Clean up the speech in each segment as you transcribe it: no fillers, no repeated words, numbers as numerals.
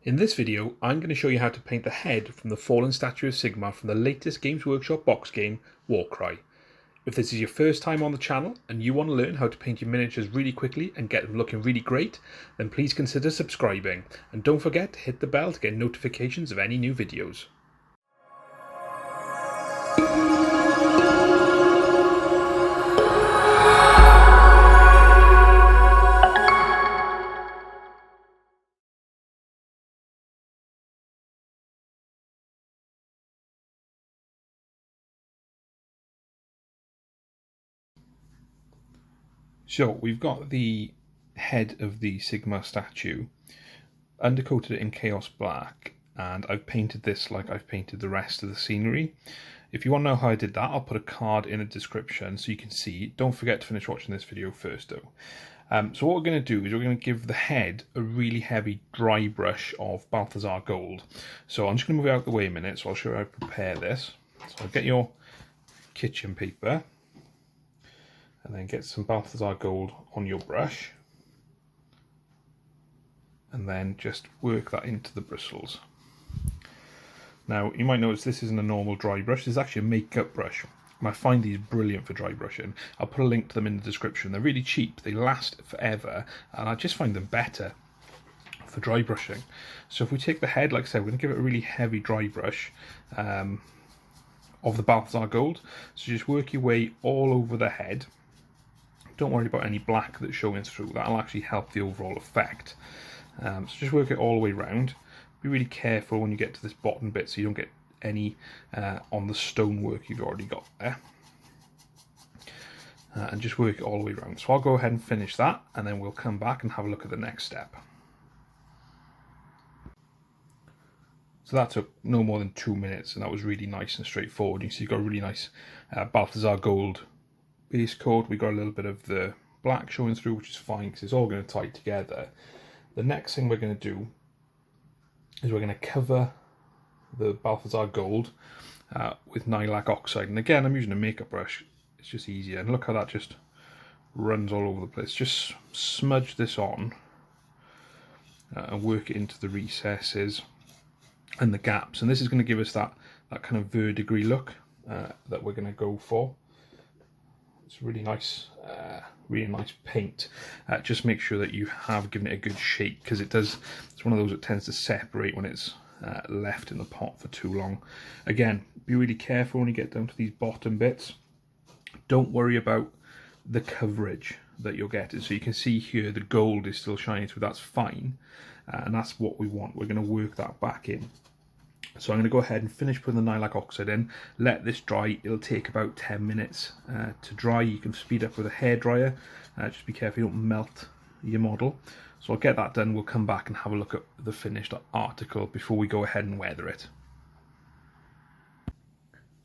In this video, I'm going to show you how to paint the head from the fallen statue of Sigmar from the latest Games Workshop box game, Warcry. If this is your first time on the channel and you want to learn how to paint your miniatures really quickly and get them looking really great, then please consider subscribing. And don't forget to hit the bell to get notifications of any new videos. So we've got the head of the Sigmar statue, undercoated it in Chaos Black, and I've painted this like I've painted the rest of the scenery. If you want to know how I did that, I'll put a card in the description so you can see. Don't forget to finish watching this video first though. So what we're going to do is we're going to give the head a really heavy dry brush of Balthasar Gold. So I'm just going to move it out of the way a minute, so I'll show you how to prepare this. So I'll get your kitchen paper, and then get some Balthasar Gold on your brush, and then just work that into the bristles. Now you might notice this isn't a normal dry brush, this is actually a makeup brush, and I find these brilliant for dry brushing. I'll put a link to them in the description. They're really cheap, they last forever, and I just find them better for dry brushing. So if we take the head, like I said, we're going to give it a really heavy dry brush of the Balthasar Gold. So just work your way all over the head. Don't worry about any black that's showing through, that'll actually help the overall effect. So just work it all the way around. Be really careful when you get to this bottom bit so you don't get any on the stonework you've already got there. And just work it all the way around. So I'll go ahead and finish that, and then we'll come back and have a look at the next step. So that took no more than 2 minutes, and that was really nice and straightforward. You see you've got a really nice Balthasar Gold base coat. We got a little bit of the black showing through, which is fine because it's all going to tie together. The next thing we're going to do is we're going to cover the Balthasar Gold with Nihilakh Oxide. And again, I'm using a makeup brush, it's just easier. And look how that just runs all over the place. Just smudge this on and work it into the recesses and the gaps. And this is going to give us that kind of verdigris look that we're going to go for. It's really nice paint. Just make sure that you have given it a good shake, because it's one of those that tends to separate when it's left in the pot for too long. Again, be really careful when you get down to these bottom bits. Don't worry about the coverage that you're getting. So you can see here the gold is still shining through, that's fine, and that's what we want. We're going to work that back in. So I'm going to go ahead and finish putting the Nihilakh Oxide in, let this dry. It'll take about 10 minutes to dry. You can speed up with a hairdryer, just be careful you don't melt your model. So I'll get that done, we'll come back and have a look at the finished article before we go ahead and weather it.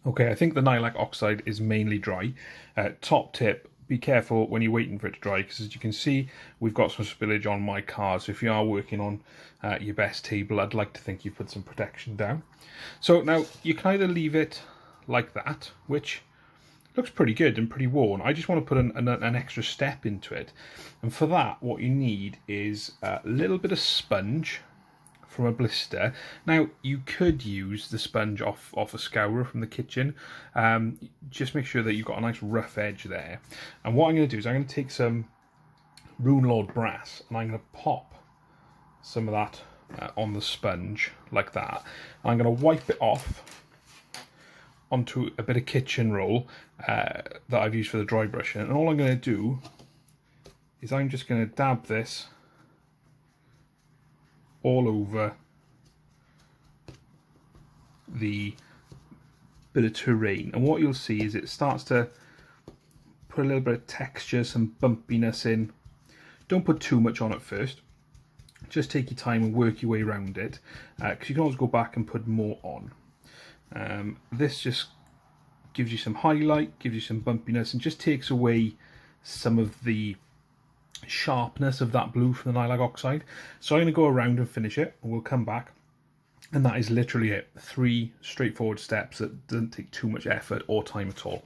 Okay, I think the Nihilakh Oxide is mainly dry. Top tip, be careful when you're waiting for it to dry, because as you can see we've got some spillage on my card, so if you are working on your best table, I'd like to think you've put some protection down. So now you can either leave it like that, which looks pretty good and pretty worn. I just want to put an extra step into it, and for that what you need is a little bit of sponge from a blister. Now you could use the sponge off a scourer from the kitchen. Just make sure that you've got a nice rough edge there. And what I'm going to do is I'm going to take some Runelord Brass and I'm going to pop some of that on the sponge like that. I'm going to wipe it off onto a bit of kitchen roll that I've used for the dry brushing, and all I'm going to do is I'm just going to dab this all over the bit of terrain, and what you'll see is it starts to put a little bit of texture, some bumpiness in. Don't put too much on at first, just take your time and work your way around it, because you can always go back and put more on. This just gives you some highlight, gives you some bumpiness, and just takes away some of the sharpness of that blue from the Nihilakh Oxide. So I'm going to go around and finish it, and we'll come back, and that is literally it. 3 straightforward steps that doesn't take too much effort or time at all.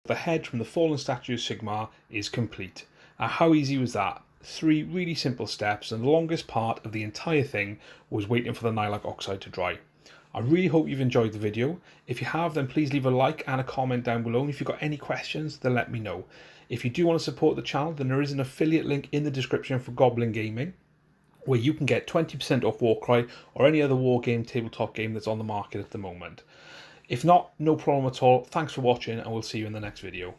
The head from the fallen statue of Sigmar is complete. How easy was that? 3 really simple steps, and the longest part of the entire thing was waiting for the Nihilakh Oxide to dry. I really hope you've enjoyed the video. If you have, then please leave a like and a comment down below, and if you've got any questions, then let me know. If you do want to support the channel, then there is an affiliate link in the description for Goblin Gaming, where you can get 20% off Warcry or any other war game, tabletop game that's on the market at the moment. If not, no problem at all. Thanks for watching, and we'll see you in the next video.